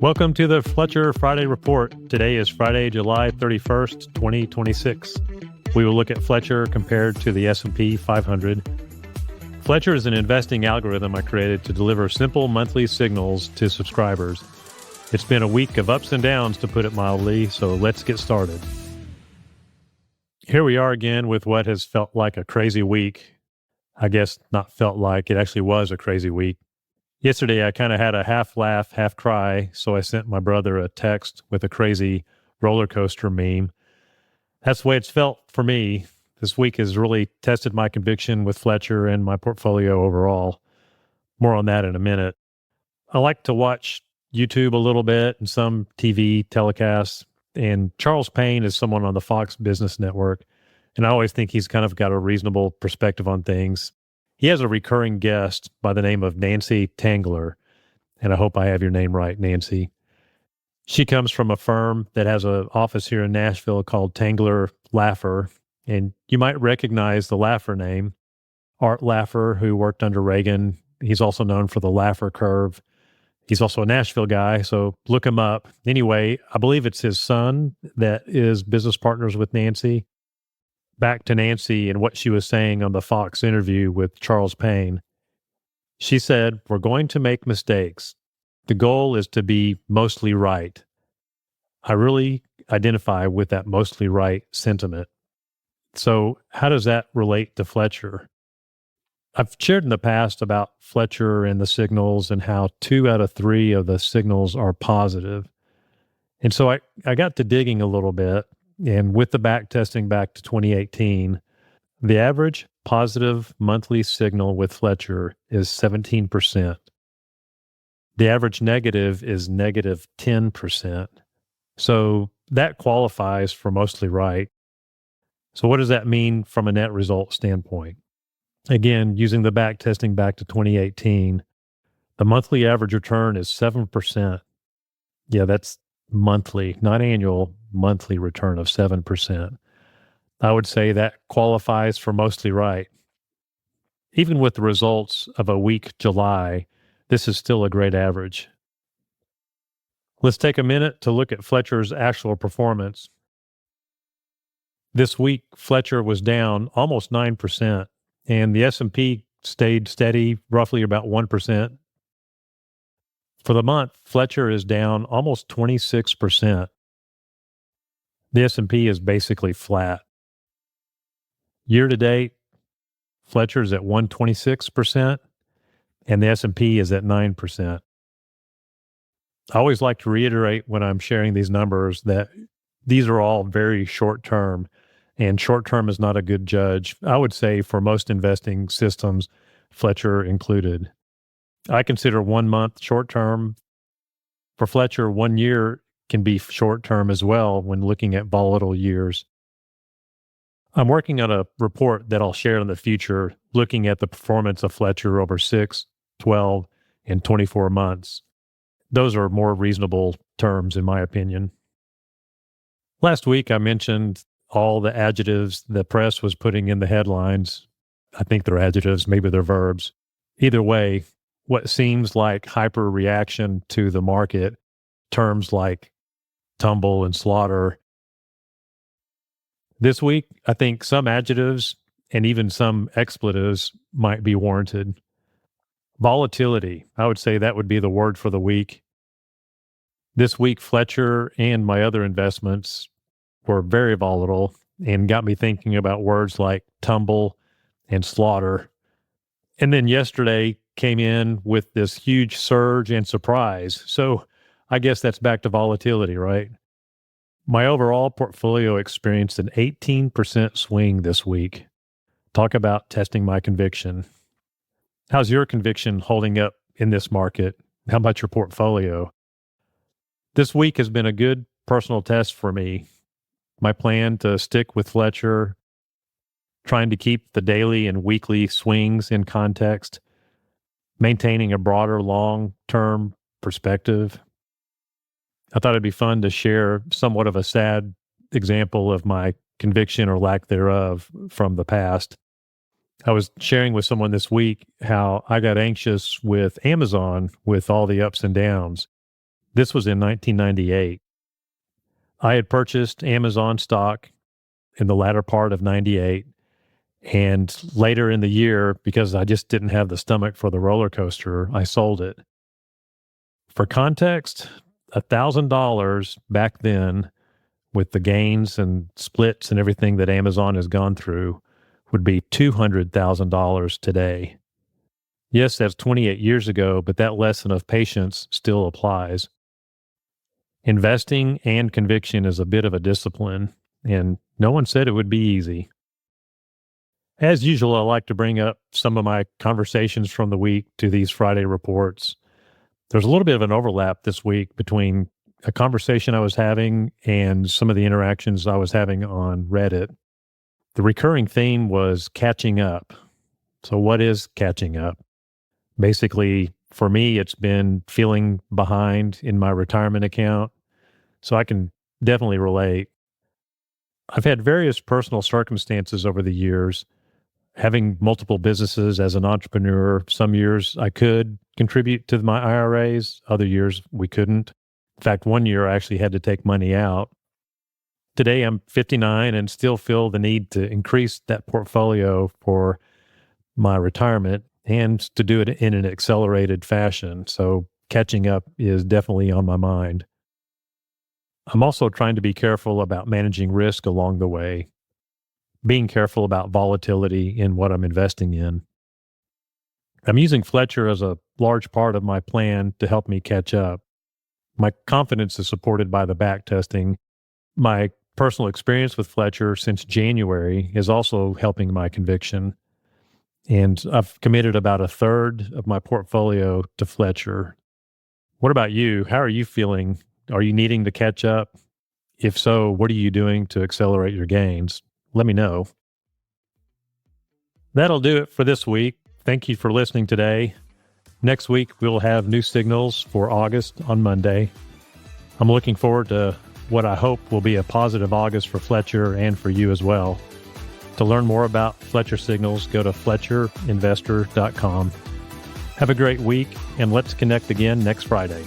Welcome to the Fletcher Friday Report. Today is Friday, July 31st, 2026. We will look at Fletcher compared to the S&P 500. Fletcher is an investing algorithm I created to deliver simple monthly signals to subscribers. It's been a week of ups and downs, to put it mildly, so let's get started. Here we are again with what has felt like a crazy week. I guess not felt like, it actually was a crazy week. Yesterday, I kind of had a half laugh, half cry, so I sent my brother a text with a crazy roller coaster meme. That's the way it's felt for me. This week has really tested my conviction with Fletcher and my portfolio overall. More on that in a minute. I like to watch YouTube a little bit and some TV telecasts, and Charles Payne is someone on the Fox Business Network, and I always think he's kind of got a reasonable perspective on things. He has a recurring guest by the name of Nancy Tengler, and I hope I have your name right, Nancy. She comes from a firm that has an office here in Nashville called Tengler, Laffer, and you might recognize the Laffer name. Art Laffer, who worked under Reagan, he's also known for the Laffer curve. He's also a Nashville guy, so look him up. Anyway, I believe it's his son that is business partners with Nancy. Back to Nancy and what she was saying on the Fox interview with Charles Payne. She said, "We're going to make mistakes. The goal is to be mostly right." I really identify with that mostly right sentiment. So how does that relate to Fletcher? I've shared in the past about Fletcher and the signals and how 2 out of 3 of the signals are positive. And so I got to digging a little bit. And with the backtesting back to 2018, the average positive monthly signal with Fletcher is 17%. The average negative is negative 10%. So that qualifies for mostly right. So what does that mean from a net result standpoint? Again, using the backtesting back to 2018, the monthly average return is 7%. Yeah, that's monthly, not annual, monthly return of 7%. I would say that qualifies for mostly right. Even with the results of a weak July, this is still a great average. Let's take a minute to look at Fletcher's actual performance. This week, Fletcher was down almost 9%, and the S&P stayed steady, roughly about 1%. For the month, Fletcher is down almost 26%. The S&P is basically flat. Year to date, Fletcher's at 126%, and the S&P is at 9%. I always like to reiterate when I'm sharing these numbers that these are all very short-term, and short-term is not a good judge. I would say for most investing systems, Fletcher included. I consider 1 month short-term. For Fletcher, 1 year can be short-term as well when looking at volatile years. I'm working on a report that I'll share in the future looking at the performance of Fletcher over 6, 12, and 24 months. Those are more reasonable terms, in my opinion. Last week, I mentioned all the adjectives the press was putting in the headlines. I think they're adjectives, maybe they're verbs. Either way, what seems like hyper reaction to the market, terms like tumble and slaughter. This week, I think some adjectives and even some expletives might be warranted. Volatility, I would say that would be the word for the week. This week, Fletcher and my other investments were very volatile and got me thinking about words like tumble and slaughter. And then yesterday came in with this huge surge and surprise. So I guess that's back to volatility, right? My overall portfolio experienced an 18% swing this week. Talk about testing my conviction. How's your conviction holding up in this market? How about your portfolio? This week has been a good personal test for me. My plan to stick with Fletcher, trying to keep the daily and weekly swings in context, maintaining a broader long-term perspective. I thought it'd be fun to share somewhat of a sad example of my conviction or lack thereof from the past. I was sharing with someone this week how I got anxious with Amazon with all the ups and downs. This was in 1998. I had purchased Amazon stock in the latter part of 98. And later in the year, because I just didn't have the stomach for the roller coaster, I sold it. For context, $1,000 back then, with the gains and splits and everything that Amazon has gone through, would be $200,000 today. Yes, that's 28 years ago, but that lesson of patience still applies. Investing and conviction is a bit of a discipline, and no one said it would be easy. As usual, I like to bring up some of my conversations from the week to these Friday reports. There's a little bit of an overlap this week between a conversation I was having and some of the interactions I was having on Reddit. The recurring theme was catching up. So what is catching up? Basically, for me, it's been feeling behind in my retirement account. So I can definitely relate. I've had various personal circumstances over the years, having multiple businesses as an entrepreneur. Some years I could contribute to my IRAs, other years we couldn't. In fact, one year I actually had to take money out. Today I'm 59 and still feel the need to increase that portfolio for my retirement and to do it in an accelerated fashion. So catching up is definitely on my mind. I'm also trying to be careful about managing risk along the way, being careful about volatility in what I'm investing in. I'm using Fletcher as a large part of my plan to help me catch up. My confidence is supported by the backtesting. My personal experience with Fletcher since January is also helping my conviction. And I've committed about a third of my portfolio to Fletcher. What about you? How are you feeling? Are you needing to catch up? If so, what are you doing to accelerate your gains? Let me know. That'll do it for this week. Thank you for listening today. Next week, we'll have new signals for August on Monday. I'm looking forward to what I hope will be a positive August for Fletcher and for you as well. To learn more about Fletcher signals, go to FletcherInvestor.com. Have a great week, and let's connect again next Friday.